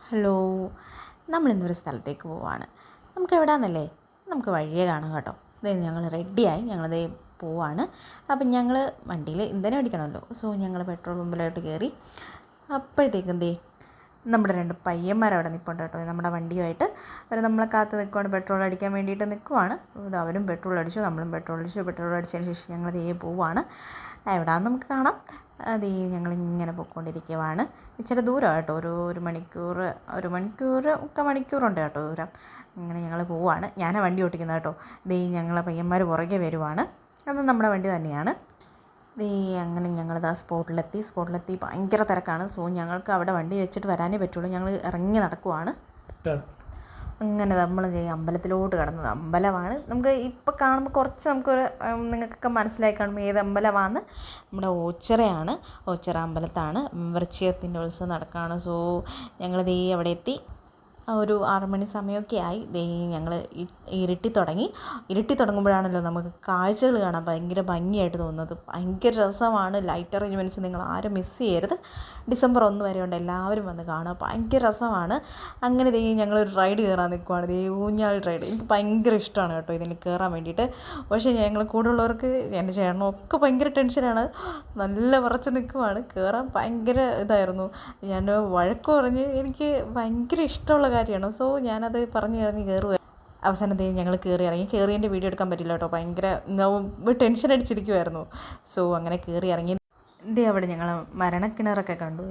Hello, നമ്മളിന്നൊരു സ്ഥലത്തേക്ക് പോവാണ്. നമുക്ക് എവിടെയാണെന്നല്ലേ, നമുക്ക് വഴിയെ കാണാം കേട്ടോ. അതായത് ഞങ്ങൾ റെഡിയായി, ഞങ്ങളതേ പോവാണ്. അപ്പം ഞങ്ങൾ വണ്ടിയിൽ ഇന്ധനം അടിക്കണമല്ലോ. സോ ഞങ്ങൾ പെട്രോൾ പമ്പിലോട്ട് കയറി. അപ്പോഴത്തേക്കും നമ്മുടെ 2 പയ്യന്മാരവിടെ നിൽപ്പുണ്ട് കേട്ടോ, നമ്മുടെ വണ്ടിയുമായിട്ട്. അവർ നമ്മളെ കാത്ത് നിൽക്കുവാണ്, പെട്രോൾ അടിക്കാൻ വേണ്ടിയിട്ട് നിൽക്കുവാണ്. ഇത് അവരും പെട്രോൾ അടിച്ചു, നമ്മളും പെട്രോൾ അടിച്ചു. പെട്രോൾ അടിച്ചതിന് ശേഷം ഞങ്ങളതേ പോവാണ്. എവിടെയാണെന്ന് നമുക്ക് കാണാം. അതേ ഞങ്ങളിങ്ങനെ പോയിക്കൊണ്ടിരിക്കുവാണ്. ഇച്ചിരി ദൂരമാണ് കേട്ടോ, ഒരു മണിക്കൂർ, മുക്കാൽ മണിക്കൂറുണ്ട് കേട്ടോ ദൂരം. അങ്ങനെ ഞങ്ങൾ പോവാണ്. ഞാനാണ് വണ്ടി ഓട്ടിക്കുന്നത് കേട്ടോ. ഞങ്ങളെ പയ്യന്മാർ പുറകെ വരുവാണ്. അത് നമ്മുടെ വണ്ടി തന്നെയാണ്. അങ്ങനെ ഞങ്ങളിതാ സ്പോട്ടിലെത്തി ഭയങ്കര തിരക്കാണ്. സോ ഞങ്ങൾക്ക് അവിടെ വണ്ടി വെച്ചിട്ട് വരാനേ പറ്റുള്ളൂ. ഞങ്ങൾ ഇറങ്ങി നടക്കുവാണ്. അങ്ങനെ നമ്മൾ അമ്പലത്തിലോട്ട് കടന്നത്. അമ്പലമാണ്. നമുക്ക് ഇപ്പോൾ കാണുമ്പോൾ കുറച്ച് നമുക്കൊരു നിങ്ങൾക്കൊക്കെ മനസ്സിലായി കാണുമ്പോൾ ഏത് അമ്പലമാണെന്ന്. നമ്മുടെ ഓച്ചിറയാണ്. ഓച്ചിറ അമ്പലത്താണ് വൃശ്ചികത്തിൻ്റെ ഉത്സവം നടക്കുകയാണ്. സോ ഞങ്ങൾ അവിടെ എത്തി. ഒരു 6 മണി സമയമൊക്കെ ആയി. ഞങ്ങൾ ഇരുട്ടി തുടങ്ങുമ്പോഴാണല്ലോ നമുക്ക് കാഴ്ചകൾ കാണാൻ ഭയങ്കര ഭംഗിയായിട്ട് തോന്നുന്നത്. ഭയങ്കര രസമാണ്. ലൈറ്റ് അറേഞ്ച്മെൻറ്റ്സ് നിങ്ങൾ ആരും മിസ് ചെയ്യരുത്. ഡിസംബർ 1 വരെ ഉണ്ട്, എല്ലാവരും വന്ന് കാണുക. ഭയങ്കര രസമാണ്. അങ്ങനെ ഞങ്ങളൊരു റൈഡ് കയറാൻ നിൽക്കുവാണ്. ഊഞ്ഞാൽ റൈഡ്. എനിക്ക് ഭയങ്കര ഇഷ്ടമാണ് കേട്ടോ ഇതിൽ കയറാൻ വേണ്ടിയിട്ട്. പക്ഷേ ഞങ്ങൾ കൂടെ ഉള്ളവർക്ക്, എൻ്റെ ചേട്ടനും ഒക്കെ ഭയങ്കര ടെൻഷനാണ്. നല്ല വിറച്ച് നിൽക്കുവാണ്. കയറാൻ ഭയങ്കര ഇതായിരുന്നു. ഞാൻ വഴക്ക് പറഞ്ഞ്, എനിക്ക് ഭയങ്കര ഇഷ്ടമുള്ള കാര്യമാണ്. സോ ഞാനത് പറഞ്ഞ് കയറുക. അവസാനം ഞങ്ങൾ കയറിയതിൻ്റെ വീഡിയോ എടുക്കാൻ പറ്റില്ല കേട്ടോ. ഭയങ്കര ടെൻഷൻ അടിച്ചിരിക്കുമായിരുന്നു. സോ അങ്ങനെ കയറി ഇറങ്ങി. അവിടെ ഞങ്ങൾ മരണക്കിണറൊക്കെ കണ്ടു.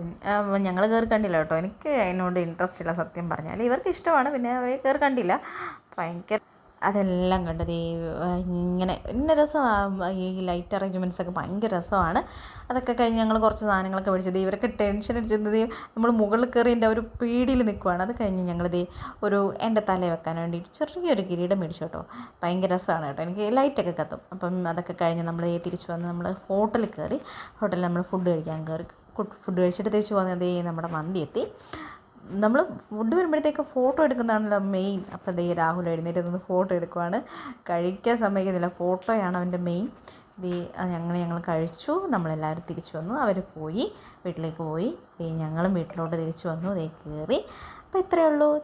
ഞങ്ങൾ കയറി കണ്ടില്ല കേട്ടോ. എനിക്ക് അതിനോട് ഇൻട്രസ്റ്റ് ഇല്ല സത്യം പറഞ്ഞാൽ. ഇവർക്ക് ഇഷ്ടമാണ്, പിന്നെ കയറി കണ്ടില്ല. ഭയങ്കര അതെല്ലാം കണ്ടത് ഇങ്ങനെ രസമാണ്. ഈ ലൈറ്റ് അറേഞ്ച്മെൻറ്റ്സ് ഒക്കെ ഭയങ്കര രസമാണ്. അതൊക്കെ കഴിഞ്ഞ് ഞങ്ങൾ കുറച്ച് സാധനങ്ങളൊക്കെ മേടിച്ചത്. ഇവരൊക്കെ ടെൻഷൻ അടിച്ചത് നമ്മൾ മുകളിൽ കയറി എൻ്റെ ഒരു പേടിയിൽ നിൽക്കുവാണ്. അത് കഴിഞ്ഞ് ഞങ്ങളിത് എൻ്റെ തലയിൽ വെക്കാൻ വേണ്ടിയിട്ട് ചെറിയൊരു കിരീടം മേടിച്ചു കേട്ടോ. ഭയങ്കര രസമാണ് കേട്ടോ. എനിക്ക് ലൈറ്റൊക്കെ കത്തും. അപ്പം അതൊക്കെ കഴിഞ്ഞ് നമ്മൾ തിരിച്ച് വന്ന് നമ്മൾ ഹോട്ടലിൽ കയറി. ഹോട്ടലിൽ നമ്മൾ ഫുഡ് കഴിക്കാൻ കയറി. ഫുഡ് കഴിച്ചിട്ട് തിരിച്ച് പോകുന്നത് നമ്മുടെ മന്തി എത്തി. നമ്മൾ ഫുഡ് വരുമ്പോഴത്തേക്ക് ഫോട്ടോ എടുക്കുന്നതാണല്ലോ മെയിൻ. അപ്പം രാഹുൽ എഴുന്നേറ്റ് നിന്ന് ഫോട്ടോ എടുക്കുവാണ്. കഴിക്കാൻ സമ്മതിക്കുന്നില്ല, ഫോട്ടോയാണ് അവൻ്റെ മെയിൻ. ഞങ്ങൾ കഴിച്ചു. നമ്മളെല്ലാവരും തിരിച്ചു വന്നു. അവർ പോയി, വീട്ടിലേക്ക് പോയി. ഞങ്ങളും വീട്ടിലോട്ട് തിരിച്ചു വന്നു. കയറി. അപ്പോൾ ഇത്രയേ ഉള്ളൂ.